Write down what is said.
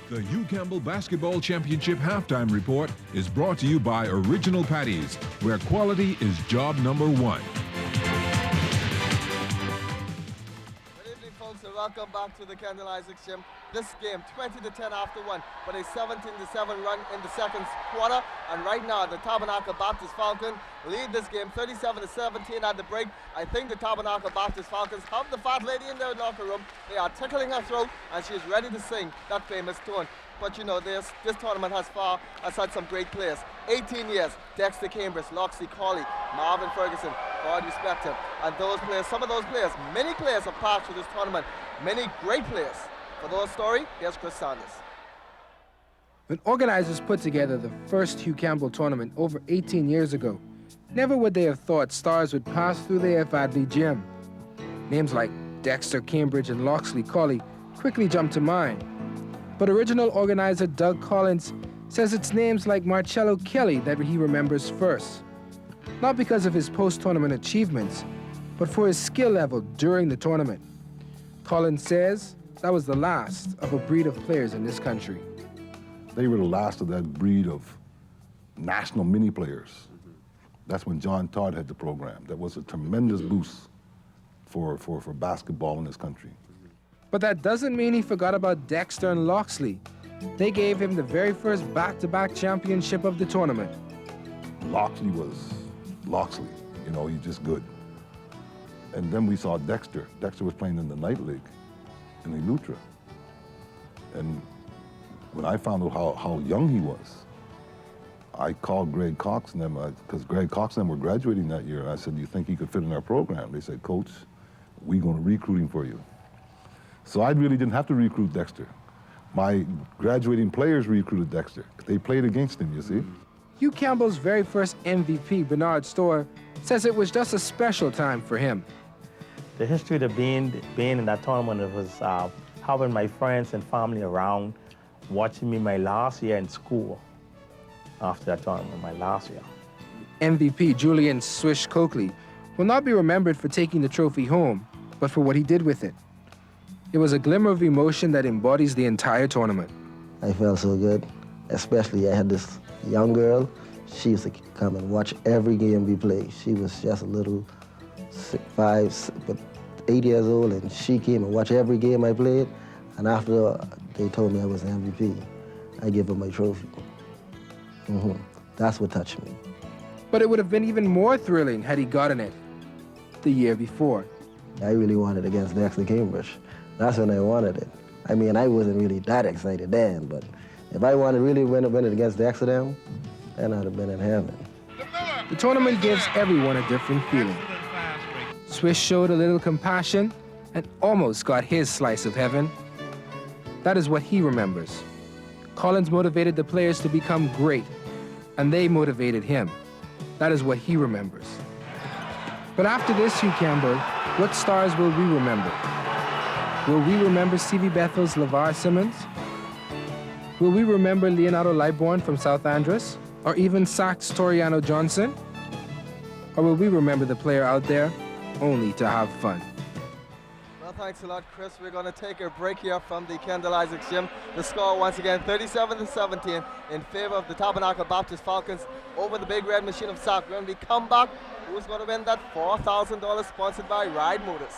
The Hugh Campbell Basketball Championship Halftime Report is brought to you by Original Patties, where quality is job number one. Good evening, folks, and welcome back to the Campbell Isaac Gym. This game, 20-10 after one, but a 17-7 run in the second quarter. And right now, the Tabernacle Baptist Falcons lead this game 37-17 at the break. I think the Tabernacle Baptist Falcons have the fat lady in their locker room. They are tickling her throat, and she is ready to sing that famous tune. But you know, this tournament has had some great players. 18 years, Dexter Cambridge, Loxley Colley, Marvin Ferguson, God respect him. And those players, some of those players, many players have passed through this tournament. Many great players. For those story, here's Chris Sanders. When organizers put together the first Hugh Campbell tournament over 18 years ago, never would they have thought stars would pass through the F. Adley gym. Names like Dexter Cambridge and Loxley Colley quickly jumped to mind. But original organizer Doug Collins says it's names like Marcello Kelly that he remembers first. Not because of his post-tournament achievements, but for his skill level during the tournament. Collins says that was the last of a breed of players in this country. They were the last of that breed of national mini players. That's when John Todd had the program. That was a tremendous boost for basketball in this country. But that doesn't mean he forgot about Dexter and Loxley. They gave him the very first back-to-back championship of the tournament. Loxley was Loxley, you know, he's just good. And then we saw Dexter. Dexter was playing in the night league in Elutra. And when I found out how young he was, I called Greg Cox and them, because Greg Cox and them were graduating that year. I said, do you think he could fit in our program? They said, Coach, we're going to recruit him for you. So I really didn't have to recruit Dexter. My graduating players recruited Dexter. They played against him, you see. Hugh Campbell's very first MVP, Bernard Storr, says it was just a special time for him. The history of being in that tournament, it was having my friends and family around, watching me my last year in school after that tournament, my last year. MVP Julian Swish Coakley will not be remembered for taking the trophy home, but for what he did with it. It was a glimmer of emotion that embodies the entire tournament. I felt so good, especially I had this young girl. She used to come and watch every game we played. She was just a little 8 years old, and she came and watched every game I played. And after they told me I was the MVP, I gave her my trophy. That's what touched me. But it would have been even more thrilling had he gotten it the year before. I really wanted it against Dexter Cambridge. That's when I wanted it. I mean, I wasn't really that excited then, but if I wanted to really win it against Dexter then I'd have been in heaven. The tournament gives everyone a different feeling. Swish showed a little compassion and almost got his slice of heaven. That is what he remembers. Collins motivated the players to become great, and they motivated him. That is what he remembers. But after this, Hugh Campbell, what stars will we remember? Will we remember Stevie Bethel's LeVar Simmons? Will we remember Leonardo Liborn from South Andros? Or even Sax Toriano Johnson? Or will we remember the player out there only to have fun? Well, thanks a lot, Chris. We're going to take a break here from the Campbell Isaac Gym. The score, once again, 37-17 in favor of the Tabernacle Baptist Falcons over the Big Red Machine of Sac. When we come back, who's going to win that $4,000 sponsored by Ride Motors?